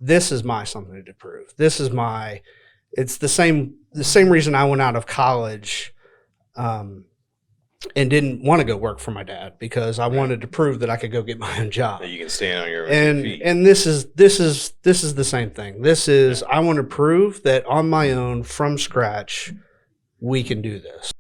this is my something to prove. It's the same reason I went out of college and didn't want to go work for my dad, because I wanted to prove that I could go get my own job. That you can stand on your own feet. And this is the same thing. I want to prove that on my own, from scratch, we can do this.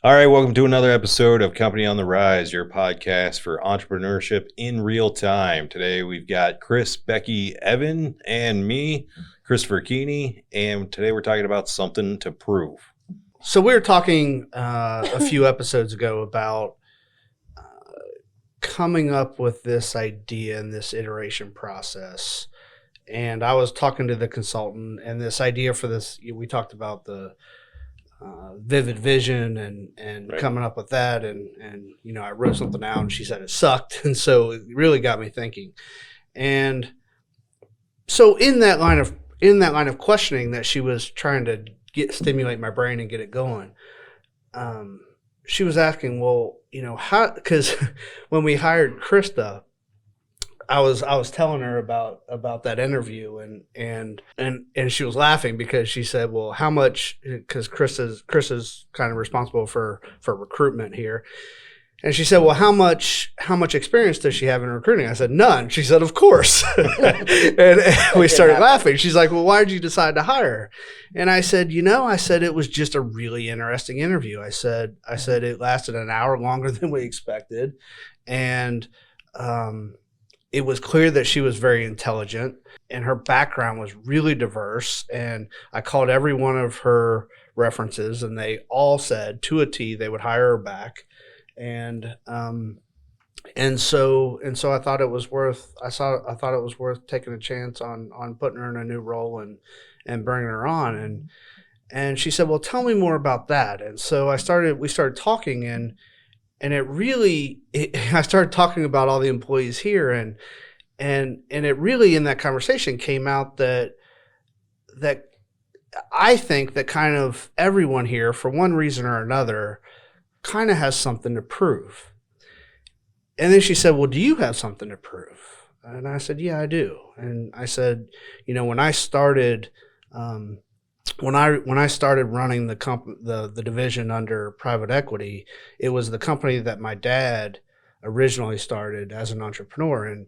All right, welcome to another episode of Company on the Rise, your podcast for entrepreneurship in real time. Today we've got Chris, Becky, Evan, and me, Christopher Keeney, and today we're talking about something to prove. So we were talking a few episodes ago about coming up with this idea and this iteration process. And I was talking to the consultant, and this idea for this, we talked about the vivid vision and right. coming up with that. And, you know, I wrote something out and she said it sucked. And so it really got me thinking. And so in that line of questioning that she was trying to stimulate my brain and get it going, she was asking, well, you know, how, because when we hired Krista, I was telling her about that interview and she was laughing because she said, well, how much, because Chris is kind of responsible for recruitment here. And she said, well, how much experience does she have in recruiting? I said, none. She said, of course. and we started laughing. She's like, well, why did you decide to hire her? And I said, it was just a really interesting interview. I said it lasted an hour longer than we expected. And, it was clear that she was very intelligent and her background was really diverse. And I called every one of her references and they all said to a T they would hire her back. And so I thought it was worth taking a chance on putting her in a new role and bringing her on. And she said, well, tell me more about that. And so we started talking and I started talking about all the employees here and it really in that conversation came out that I think that kind of everyone here for one reason or another kind of has something to prove. And then she said, well, do you have something to prove? And I said, yeah, I do. And I said, you know, when I started when I started running the division under private equity, it was the company that my dad originally started as an entrepreneur,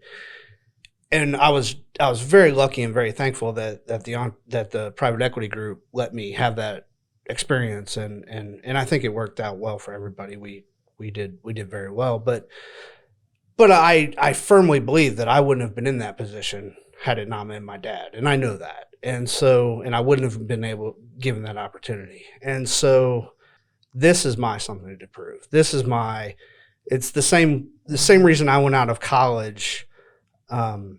and I was very lucky and very thankful that the private equity group let me have that experience, and I think it worked out well for everybody. We did very well, but I firmly believe that I wouldn't have been in that position had it not been my dad, and I know that. And I wouldn't have been given that opportunity. And so this is my something to prove. It's the same reason I went out of college, and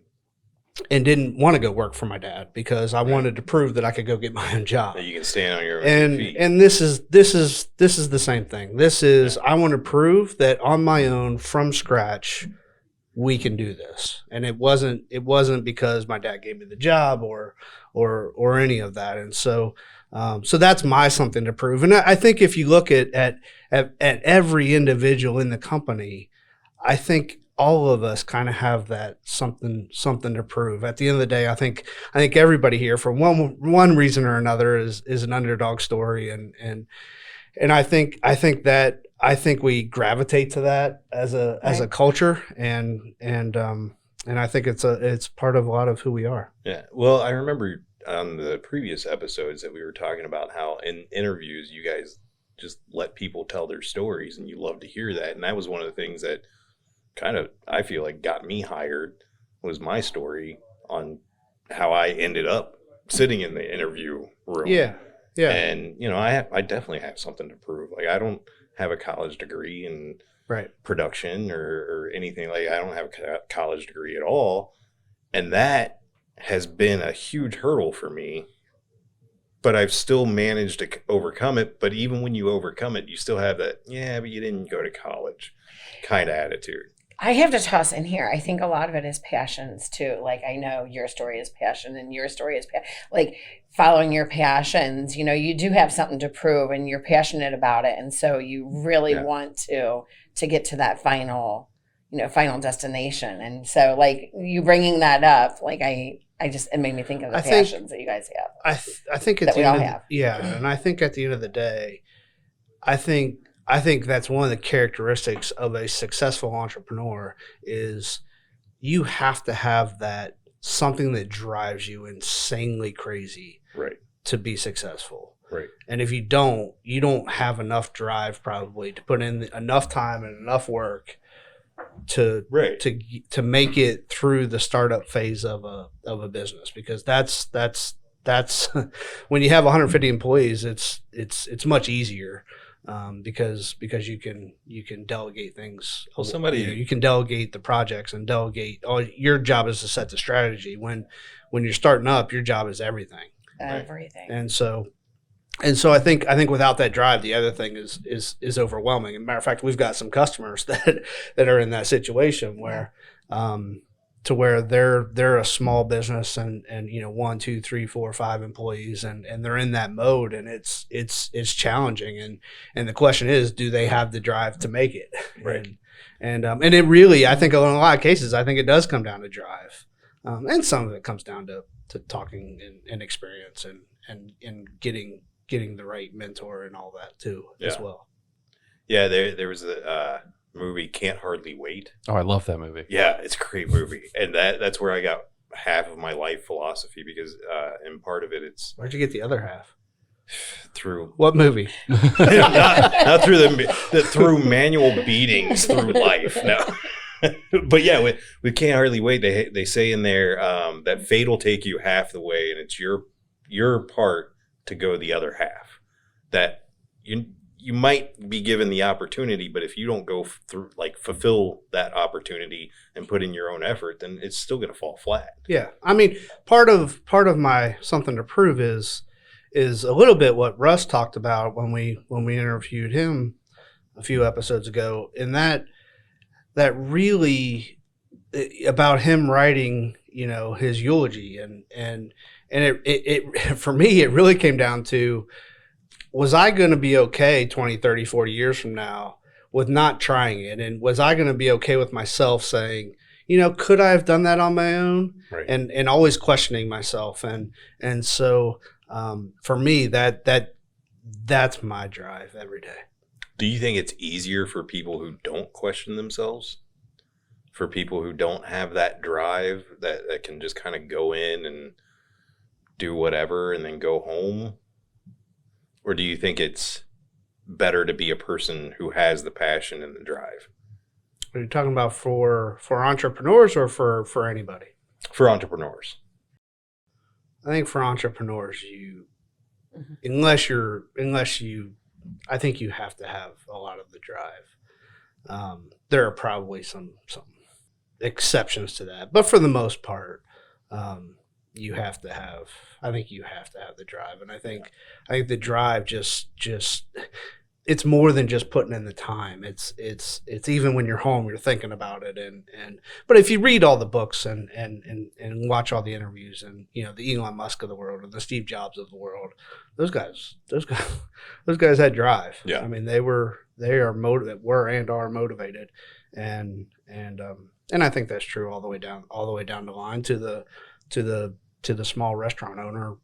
didn't want to go work for my dad, because I wanted to prove that I could go get my own job. That you can stand on your own feet. And this is the same thing. I want to prove that on my own, from scratch, we can do this. And it wasn't because my dad gave me the job or any of that. And so that's my something to prove. And I think if you look at every individual in the company, I think all of us kind of have that something to prove. At the end of the day, I think everybody here, for one reason or another, is an underdog story, and I think we gravitate to that as a culture, and I think it's part of a lot of who we are. Yeah. Well, I remember on the previous episodes that we were talking about how in interviews you guys just let people tell their stories, and you love to hear that. And that was one of the things that kind of, I feel like, got me hired, was my story on how I ended up sitting in the interview room. Yeah. Yeah. And, you know, I definitely have something to prove. Like, I don't have a college degree in production or anything. Like, I don't have a college degree at all. And that has been a huge hurdle for me, but I've still managed to overcome it. But even when you overcome it, you still have that, yeah, but you didn't go to college kind of attitude. I have to toss in here. I think a lot of it is passions too. Like I know your story is passion and your story is like following your passions. You know, you do have something to prove and you're passionate about it. And so you really want to get to that final destination. And so like you bringing that up, like it made me think of the passions that you guys have. I think at that the we all end have. and I think at the end of the day, I think that's one of the characteristics of a successful entrepreneur is you have to have that something that drives you insanely crazy to be successful. Right. And if you don't have enough drive probably to put in enough time and enough work to make it through the startup phase of a business, because that's when you have 150 employees, it's much easier. Because you can delegate things. Well, you can delegate the projects and delegate. Your job is to set the strategy. When you're starting up, your job is everything. Everything. And so I think without that drive, the other thing is overwhelming. As a matter of fact, we've got some customers that are in that situation where to where they're a small business and 1, 2, 3, 4, 5 employees and they're in that mode, and it's challenging, and the question is, do they have the drive to make it? Right. And it really, I think in a lot of cases, I think it does come down to drive, and some of it comes down to talking and experience and getting the right mentor and all that too as well. Yeah, there was a movie, Can't Hardly Wait. Oh, I love that movie. Yeah, it's a great movie, and that's where I got half of my life philosophy, because and part of it's where'd you get the other half? Through what movie? not through manual beatings through life. No. But yeah, with Can't Hardly Wait, they say in there that fate will take you half the way, and it's your part to go the other half. That you might be given the opportunity, but if you don't go through, like, fulfill that opportunity and put in your own effort, then it's still going to fall flat. Yeah. I mean, part of my something to prove is a little bit what Russ talked about when we interviewed him a few episodes ago, and that really about him writing, his eulogy, and it for me, it really came down to, was I going to be okay 20, 30, 40 years from now with not trying it? And was I going to be okay with myself saying, could I have done that on my own? Right. And always questioning myself. And so for me, that's my drive every day. Do you think it's easier for people who don't question themselves? For people who don't have that drive that can just kind of go in and do whatever and then go home? Or do you think it's better to be a person who has the passion and the drive? Are you talking about for entrepreneurs or for anybody? For entrepreneurs. I think for entrepreneurs, unless you, I think you have to have a lot of the drive. There are probably some exceptions to that, but for the most part, you have to have the drive. And I think the drive just it's more than just putting in the time. It's even when you're home, you're thinking about it. But if you read all the books and watch all the interviews, and the Elon Musk of the world and the Steve Jobs of the world, those guys had drive. Yeah. I mean, they were and are motivated, and I think that's true all the way down the line to the small restaurant owner,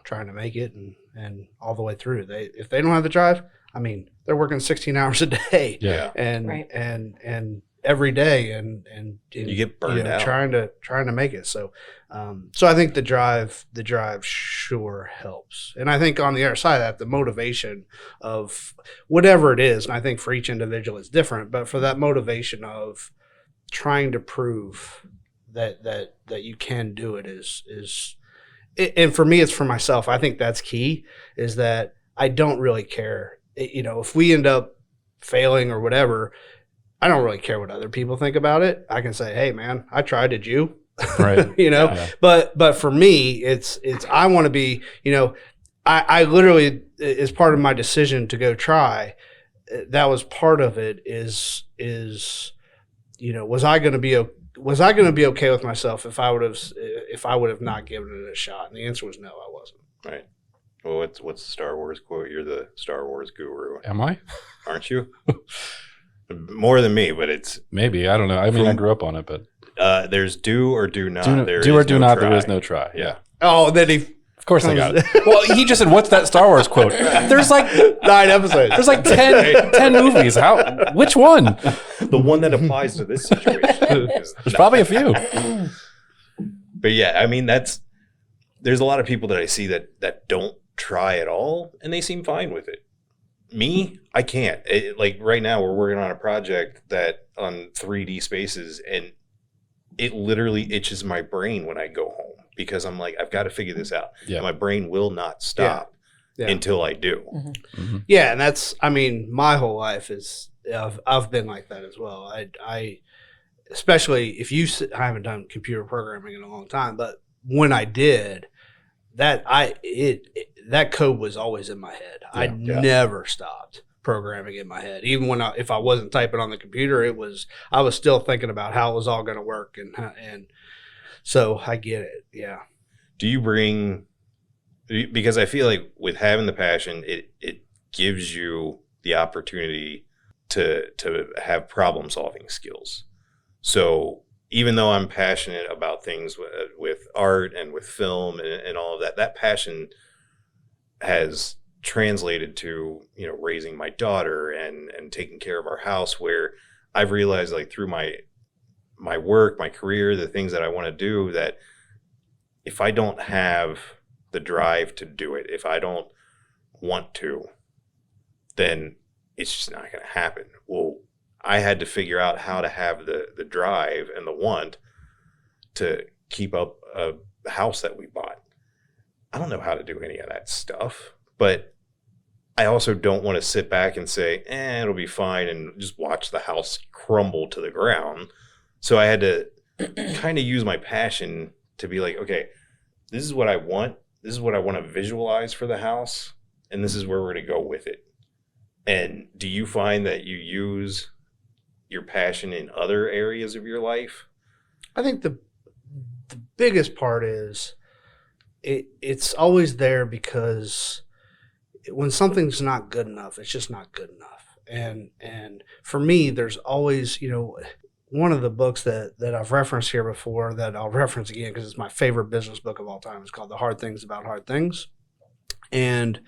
trying to make it and all the way through. If they don't have the drive, I mean, they're working 16 hours a day. Yeah. And every day and you get burned out trying to make it. So I think the drive sure helps. And I think on the other side of that, the motivation of whatever it is, and I think for each individual it's different, but for that motivation of trying to prove that you can do it is, and for me, it's for myself. I think that's key, is that I don't really care. If we end up failing or whatever, I don't really care what other people think about it. I can say, hey man, I tried, did you? Right. Yeah. But for me, it's I want to be, I literally, as part of my decision to go try, that was part of it is was I going to be okay with myself if I would have not given it a shot? And the answer was no, I wasn't. Right. Well, what's the Star Wars quote? You're the Star Wars guru. Am I? Aren't you? More than me, but it's maybe. I don't know. I mean, I grew up on it, but there's do or do not. Do or do not. There is no try. Yeah. Oh, then he. Of course they got it. Well, he just said, "What's that Star Wars quote?" There's like 9 episodes. There's like 10 movies. How? Which one? The one that applies to this situation. There's probably a few. But yeah, I mean, there's a lot of people that I see that don't try at all, and they seem fine with it. Me, I can't. Like right now, we're working on a project that on 3D spaces, and it literally itches my brain when I go home because I'm like, I've got to figure this out. Yeah. My brain will not stop until I do. Mm-hmm. Mm-hmm. Yeah, and that's, I mean, my whole life is, I've been like that as well. I especially if I haven't done computer programming in a long time, but when I did, that code was always in my head. I never stopped programming in my head. Even if I wasn't typing on the computer, I was still thinking about how it was all going to work, and so I get it. Yeah. Do you bring, because I feel like with having the passion, it gives you the opportunity to have problem solving skills. So even though I'm passionate about things with art and with film and all of that, that passion has translated to, raising my daughter and taking care of our house, where I've realized, like, through my work, my career, the things that I want to do, that if I don't have the drive to do it, if I don't want to, then it's just not going to happen. Well, I had to figure out how to have the drive and the want to keep up a house that we bought. I don't know how to do any of that stuff, but I also don't want to sit back and say, it'll be fine, and just watch the house crumble to the ground. So I had to kind of use my passion to be like, okay, this is what I want. This is what I want to visualize for the house, and this is where we're going to go with it. And do you find that you use your passion in other areas of your life? I think the biggest part is it's always there, because when something's not good enough, it's just not good enough. And for me, there's always, one of the books that I've referenced here before that I'll reference again because it's my favorite business book of all time. It's called The Hard Things About Hard Things. And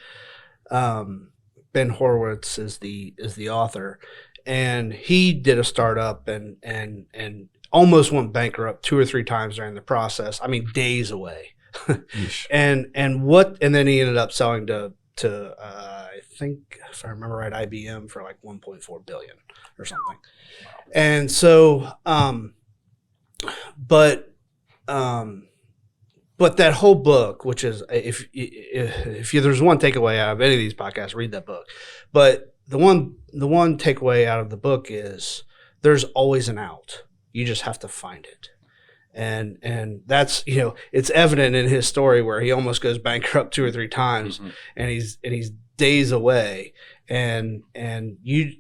Ben Horowitz is the author. And he did a startup and almost went bankrupt 2 or 3 times during the process. I mean, days away. and then he ended up selling to I think, if I remember right, IBM for like $1.4 billion or something. And so, but that whole book, which is, if there's one takeaway out of any of these podcasts, read that book. But the one takeaway out of the book is there's always an out. You just have to find it. And that's, it's evident in his story where he almost goes bankrupt 2 or 3 times, mm-hmm. and he's days away, and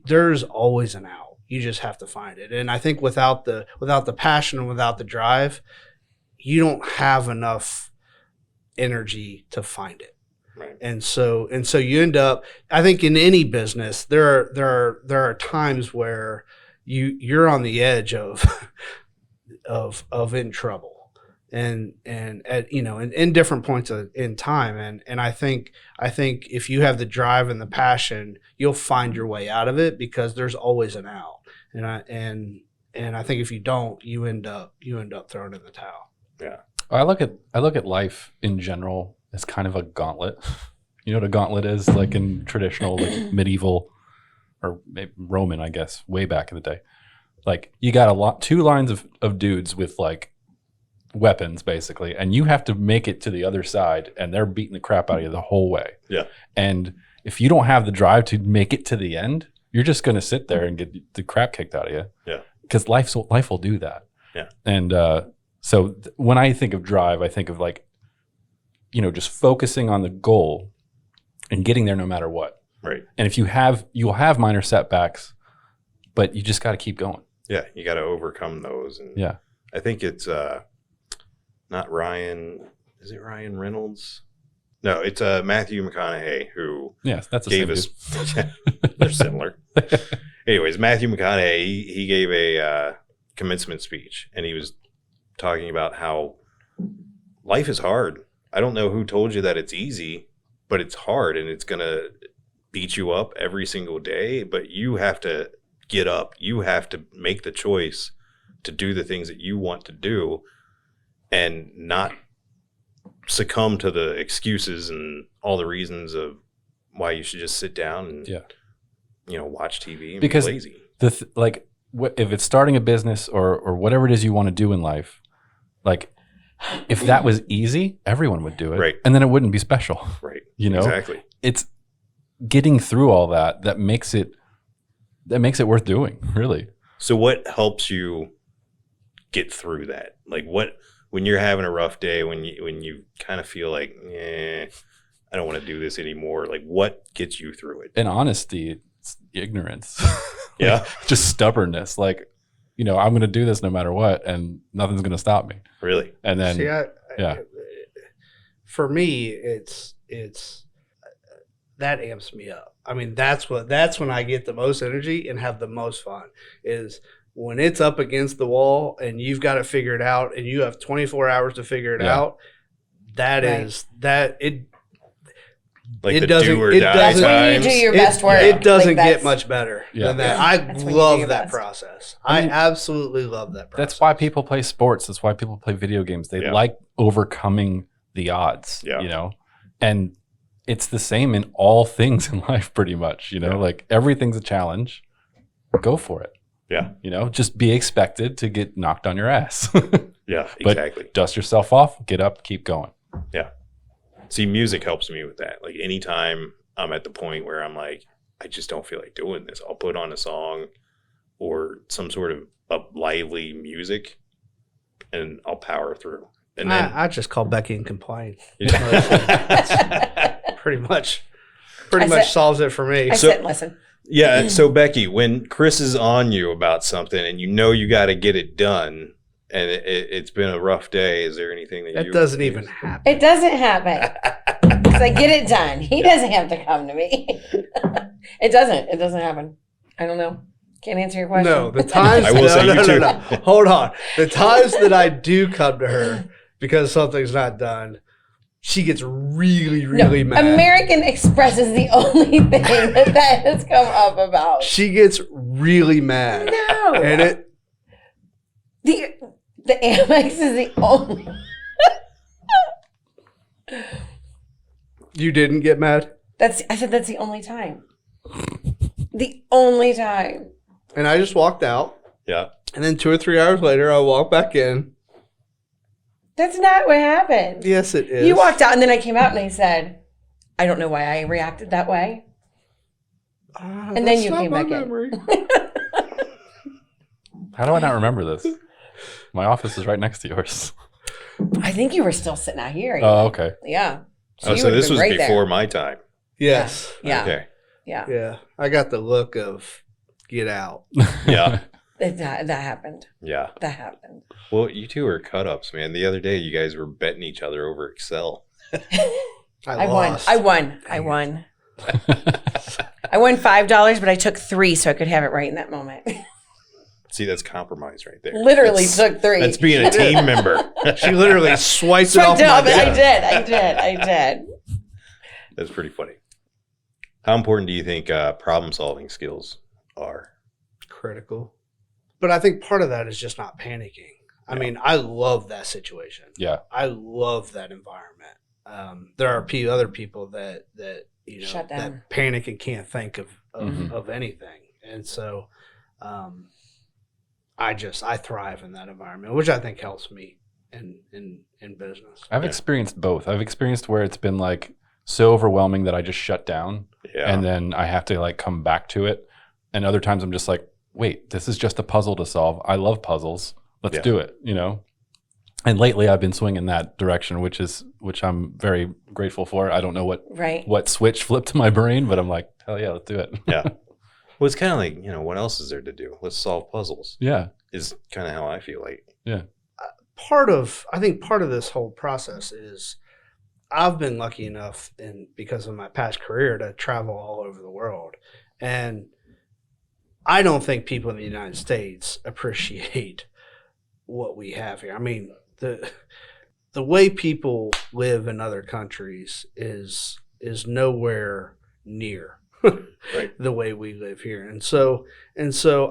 there's always an out. You just have to find it. And I think without the passion and without the drive, you don't have enough energy to find it. Right. And so you end up, I think in any business, there are times where you're on the edge of in trouble, and at in different points in time, and I think if you have the drive and the passion, you'll find your way out of it, because there's always an out, and I think if you don't, you end up throwing in the towel. Yeah, I look at life in general as kind of a gauntlet. You know what a gauntlet is, like in traditional, like medieval or maybe Roman, I guess, way back in the day. Like, you got 2 lines of dudes with like weapons basically, and you have to make it to the other side, and they're beating the crap out of you the whole way. Yeah. And if you don't have the drive to make it to the end, you're just going to sit there and get the crap kicked out of you. Yeah. Because life will do that. Yeah. And so when I think of drive, I think of like, just focusing on the goal and getting there no matter what. Right. And if you'll have minor setbacks, but you just got to keep going. Yeah, you got to overcome those. And Yeah. I think it's not Ryan. Is it Ryan Reynolds? No, it's Matthew McConaughey who Yes, that's the gave same us. They're similar. Anyways, Matthew McConaughey, he gave a commencement speech, and he was talking about how life is hard. I don't know who told you that it's easy, but it's hard, and it's going to beat you up every single day, but you have to get up. You have to make the choice to do the things that you want to do and not succumb to the excuses and all the reasons of why you should just sit down and watch TV and Because be lazy. If it's starting a business or whatever it is you want to do in life, like if that was easy, everyone would do it, Right. and then it wouldn't be special. Right. Exactly. It's getting through all that makes it worth doing, really. So what helps you get through that? Like when you're having a rough day, when you kind of feel like, I don't want to do this anymore. Like what gets you through it? In honesty, it's ignorance. Yeah. Just stubbornness. Like, I'm going to do this no matter what, and nothing's going to stop me. Really? And then, See, for me, it's that amps me up. I mean, that's when I get the most energy and have the most fun, is when it's up against the wall and you've got to figure it out and you have 24 hours to figure it out. That Right. is that it. Like It the doesn't- do or it die doesn't- That's when you do times. your best work. It doesn't Like, get that's- much better Yeah. than that. Yeah. I That's when you do love your that best. process. I mean, I absolutely love that process. that's why people play sports. That's why people play video games. They Yeah. like overcoming the odds, Yeah. And it's the same in all things in life, pretty much, Yeah. like everything's a challenge. Go for it. Yeah. Just be expected to get knocked on your ass. Yeah, But exactly. dust yourself off, get up, keep going. See, music helps me with that. Like anytime I'm at the point where I'm like, I just don't feel like doing this, I'll put on a song or some sort of lively music and I'll power through. And then I just call Becky and complain. Yeah. Pretty much I said- solves it for me. I So- sit and listen. Yeah. So Becky, when Chris is on you about something and you got to get it done and it's been a rough day, is there anything that That doesn't even happen. It doesn't happen. Because I get it done. He doesn't have to come to me. It doesn't happen. I don't know. Can't answer your question. No, the times. I will say you too. No. Hold on. The times that I do come to her because something's not done, she gets really, really mad. American Express is the only thing that has come up about. She gets really mad. No. And The Amex is the only. you didn't get mad? I said that's the only time. The only time. And I just walked out. Yeah. And then 2 or 3 hours later, I walked back in. That's not what happened. Yes, it is. You walked out and then I came out and I said, I don't know why I reacted that way. And then That's you not came my back in. memory. How do I not remember this? My office is right next to yours. I think you were still sitting out here. Oh, okay. Yeah. So, you so would've this been was right there. before my time. Yes. Yeah. Okay. Yeah. Yeah. I got the look of get out. Yeah. That happened. Yeah. That happened. Well, you two are cut ups, man. The other day, you guys were betting each other over Excel. I lost. won. I won $5, but I took 3 so I could have it right in that moment. See, that's compromise right there. Literally That's- took 3. That's being a team member. She literally swiped it off Swiped it my off. I desk. did. I did. That's pretty funny. How important do you think problem solving skills are? Critical. But I think part of that is just not panicking. I mean, I love that situation. Yeah. I love that environment. There are other people that Shut down. that panic and can't think of Mhm. anything, and so I thrive in that environment, which I think helps me in business. I've Yeah. experienced both. I've experienced where it's been like so overwhelming that I just shut down Yeah. and then I have to like come back to it. And other times I'm just like, wait, this is just a puzzle to solve. I love puzzles. Let's Yeah. do it, And lately I've been swinging that direction, which I'm very grateful for. I don't know Right. what switch flipped to my brain, but I'm like, hell yeah, let's do it. Yeah. Well, it's kind of like, what else is there to do? Let's solve puzzles. Yeah. Is kind of how I feel like. I think part of this whole process is I've been lucky enough, and because of my past career, to travel all over the world. And I don't think people in the United States appreciate what we have here. I mean, the way people live in other countries is nowhere near Right. the way we live here. And so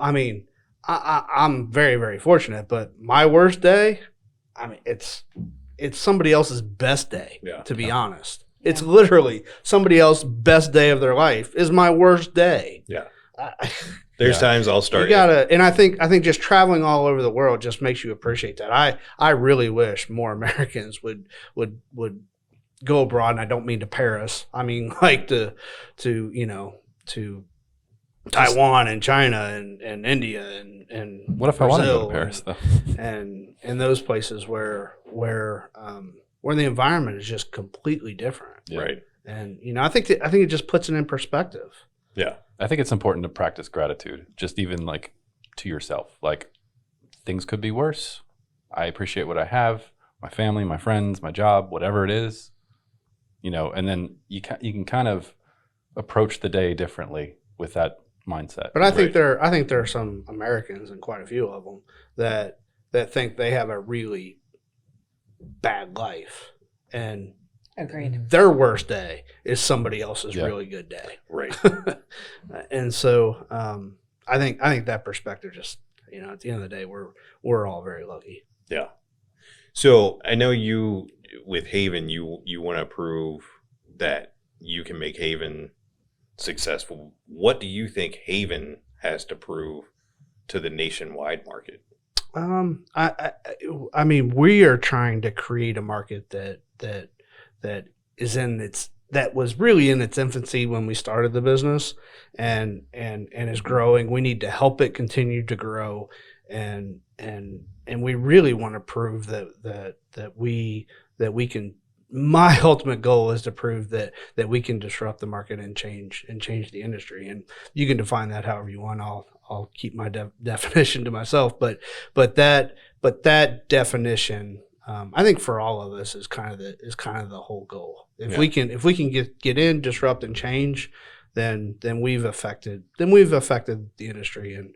I mean, I'm very, very fortunate, but my worst day, I mean, it's somebody else's best day, Yeah. to be honest. It's literally somebody else's best day of their life is my worst day. Yeah. I, There's times I'll start. you gotta, and I think just traveling all over the world just makes you appreciate that. I really wish more Americans would go abroad, and I don't mean to Paris. I mean like to Taiwan and China and India and What if I want to go to Brazil Paris though? and those places where the environment is just completely different. Yeah. Right. And I think it just puts it in perspective. Yeah. I think it's important to practice gratitude, just even like to yourself. Like things could be worse. I appreciate what I have, my family, my friends, my job, whatever it is, and then you can kind of approach the day differently with that mindset. But I think there are some Americans, and quite a few of them, that think they have a really bad life, and Agreed. their worst day is somebody else's Yeah. really good day. Right. And so I think that perspective just, at the end of the day, we're all very lucky. Yeah. So I know you with Haven, you want to prove that you can make Haven successful. What do you think Haven has to prove to the nationwide market? I mean, we are trying to create a market that is that was really in its infancy when we started the business, and is growing. We need to help it continue to grow, and we really want to prove that we can. My ultimate goal is to prove that we can disrupt the market and change the industry. And you can define that however you want. I'll keep my definition to myself, but that definition, I think for all of us is kind of the whole goal. If we can get in, disrupt, and change, then we've affected the industry,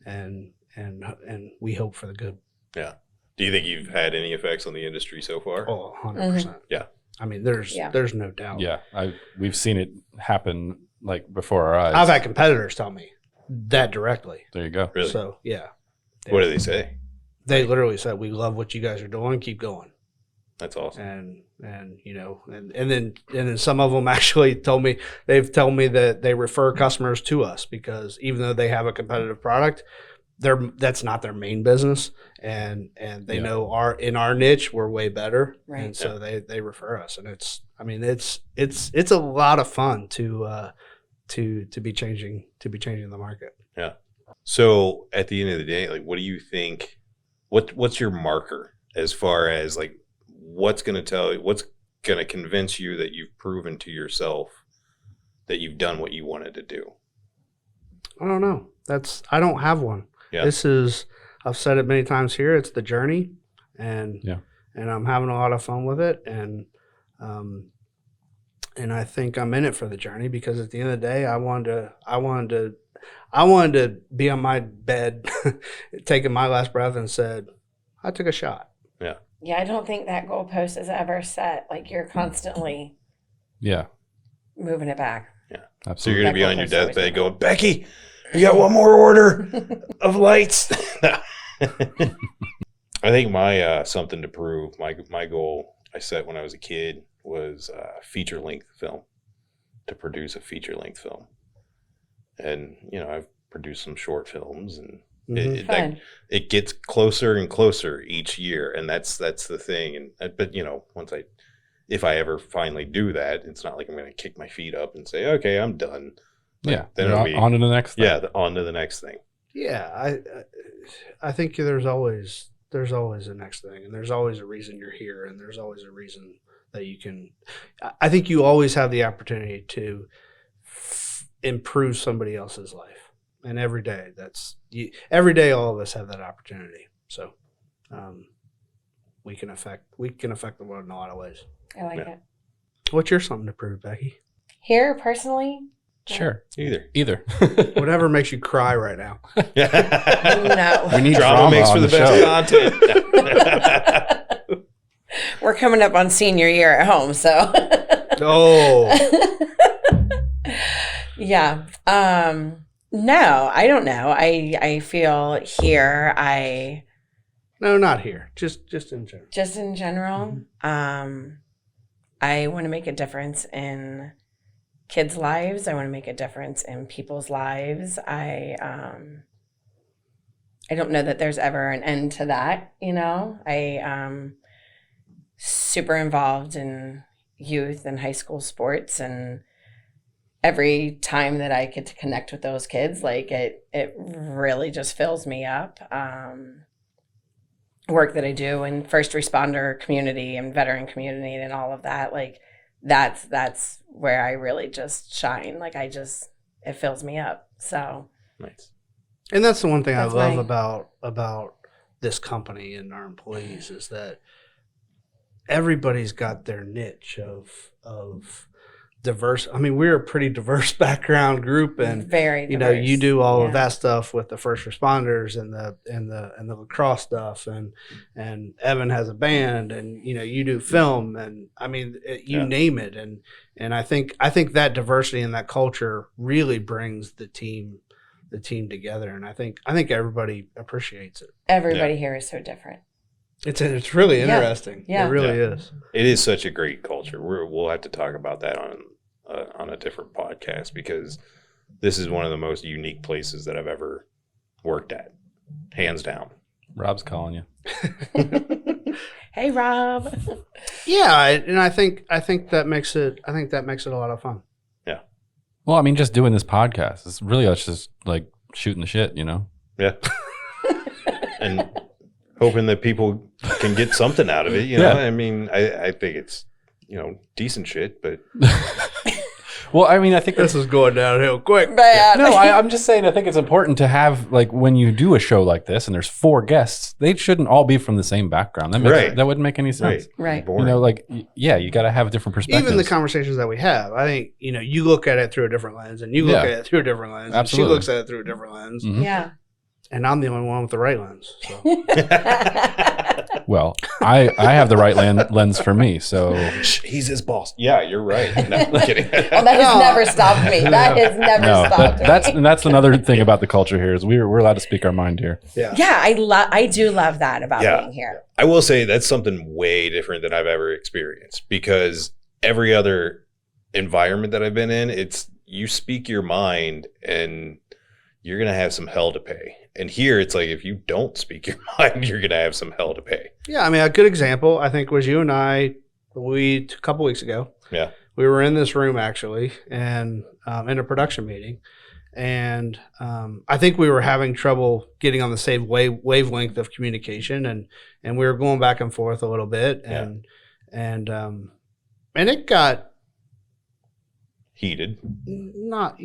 and we hope for the good. Yeah. Do you think you've had any effects on the industry so far? Oh, 100%. Yeah. I mean, there's no doubt. Yeah, we've seen it happen like before our eyes. I've had competitors tell me that directly. There you go. Really? So yeah. What do they say? They literally said, "We love what you guys are doing. Keep going." That's awesome. And then some of them actually they've told me that they refer customers to us because even though they have a competitive product, that's not their main business, and they know in our niche we're way better, Right. and so they refer us, and it's a lot of fun to be changing the market. Yeah. So at the end of the day, like, what do you think? What's your marker as far as like what's going to convince you that you've proven to yourself that you've done what you wanted to do? I don't know. I don't have one. Yeah. I've said it many times here. It's the journey, and I'm having a lot of fun with it, and I think I'm in it for the journey because at the end of the day, I wanted to be on my bed, taking my last breath, and said, I took a shot. Yeah. Yeah, I don't think that goalpost is ever set. Like you're constantly moving it back. Yeah. Absolutely. So you're going to be on your That goalpost always deathbed going, Becky, you got one more order of lights. I think my something to prove, my goal I set when I was a kid was feature-length film, to produce a feature-length film. And, I've produced some short films, and Fun. it gets closer and closer each year. And that's the thing. And but, if I ever finally do that, it's not like I'm going to kick my feet up and say, okay, I'm done. Yeah. Then it'll be on to the next thing. Yeah, on to the next thing. Yeah, I think there's always a next thing, and there's always a reason you're here, and there's always a reason that you can. I think you always have the opportunity to improve somebody else's life. and every day every day all of us have that opportunity. So we can affect the world in a lot of ways. I like it. What's your something to prove, Becky? Here, personally, Sure. Either. Whatever makes you cry right now. no. We need Drama makes for on the best content. We're coming up on senior year at home, so. Oh. Yeah. No, I don't know. I feel here No, not here. Just in general. just in general, I want to make a difference in kids' lives. I want to make a difference in people's lives. I don't know that there's ever an end to that, you know. I super involved in youth and high school sports, and every time that I get to connect with those kids, like it really just fills me up. Work that I do in first responder community and veteran community and all of that, like that's where I really just shine. Like it fills me up. So Nice. And that's the one thing That's I love my- about this company and our employees is that everybody's got their niche of diverse. I mean, we're a pretty diverse background group, and very you know, diverse. you do all Yeah. of that stuff with the first responders and the lacrosse stuff, and Evan has a band, and you know, you do film, and I mean, you Yeah. name it, and I think that diversity and that culture really brings the team together, and I think everybody appreciates it. Everybody here is so different. It's really Yeah. interesting. Yeah. It really Yeah. is. It is such a great culture. We'll have to talk about that on a different podcast, because this is one of the most unique places that I've ever worked at, hands down. Rob's calling you. Hey, Rob. Yeah, and I think that makes it. I think that makes it a lot of fun. Well, I mean, just doing this podcast, it's really us just like shooting the shit, you know? Yeah. And hoping that people can get something out of it. You know, Yeah. I mean, I think it's, you know, decent shit, but Well, I mean, I think This is going downhill quick. But no, I'm just saying, I think it's important to have, like, when you do a show like this and there's 4 guests, they shouldn't all be from the same background. Right. That wouldn't make any sense. Right. Boring. You know, like, yeah, you got to have different perspectives. Even the conversations that we have, I think, you know, you look at it through a different lens, and you look Yeah. at it through a different lens, Absolutely. and she looks at it through a different lens, Mhm. yeah. and I'm the only one with the right lens. So. Well, I have the right lens for me, so He's his boss. Yeah, you're right. No, I'm kidding. Well, that has never stopped me. That has never no, stopped me. that's another thing about the culture here is we're allowed to speak our mind here. Yeah. Yeah, I do love that about Yeah. being here. I will say that's something way different than I've ever experienced, because every other environment that I've been in, it's you speak your mind and you're going to have some hell to pay. And here it's like, if you don't speak your mind, you're going to have some hell to pay. Yeah, I mean, a good example, I think, was you and I, a couple weeks ago. Yeah. We were in this room, actually, and in a production meeting. And I think we were having trouble getting on the same wavelength of communication, and we were going back and forth a little bit. And it got Heated. not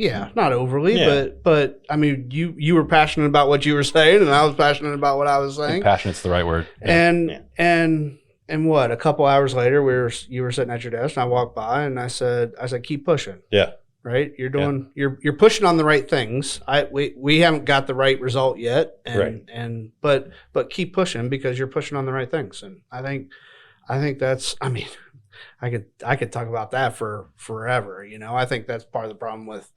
overly, Yeah. but I mean, you were passionate about what you were saying, and I was passionate about what I was I saying. think passionate's the right word. Yeah. And what, a couple hours later, you were sitting at your desk, and I walked by, and I said, keep pushing. Yeah. Right. You're doing, you're pushing on the right things. We haven't got the right result yet. And, Right. but keep pushing, because you're pushing on the right things. And I think that's, I mean, I could talk about that for forever. You know, I think that's part of the problem with,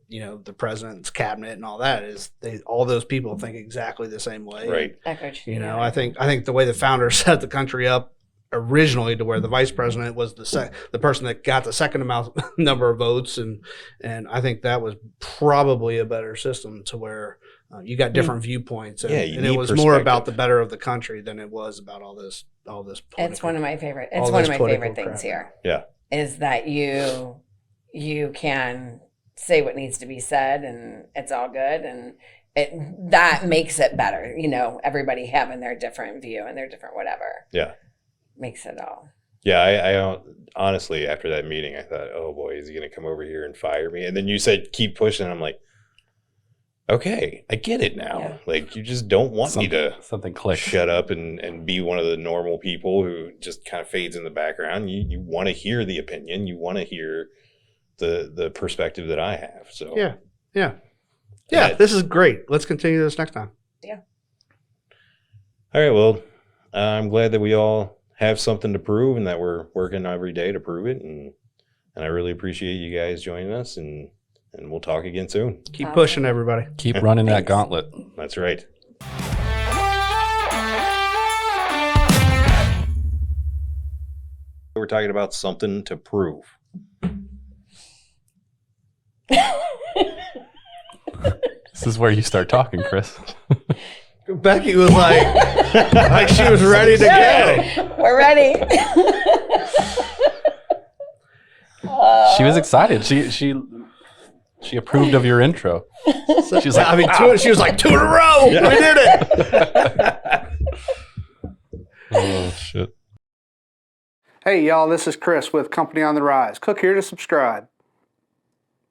you know, the president's cabinet and all that is all those people think exactly the same way. Right. You know, I think the way the founders set the country up originally to where the vice president was the person that got the second number of votes, and I think that was probably a better system to where you got different viewpoints, and, Yeah, you and it need was more about perspective. the better of the country than it was about all this. It's one of my favorite. all It's one of this my political favorite things crap. here. Yeah. Is that you can say what needs to be said, and it's all good, and that makes it better. You know, everybody having their different view and their different whatever Yeah. makes it all. Yeah. I honestly, after that meeting, I thought, oh boy, is he going to come over here and fire me? And then you said, keep pushing. I'm like, okay, I get it now. Yeah. Like, you just don't want me to something clicked. shut up and be one of the normal people who just kind of fades in the background. You want to hear the opinion. You want to hear the perspective that I have. So Yeah. That- This is great. Let's continue this next time. All right. Well, I'm glad that we all have something to prove and that we're working every day to prove it. And I really appreciate you guys joining us, and we'll talk again soon. Keep pushing, everybody. Keep running that Thanks. gauntlet. That's right. We're talking about something to prove. This is where you start talking, Chris. Becky was like she was ready to go. We're ready. She was excited. She approved of your intro. She was like, she was like, 2 in a row. We did it. Oh shit. Hey, y'all, this is Chris with Company on the Rise. Click here to subscribe.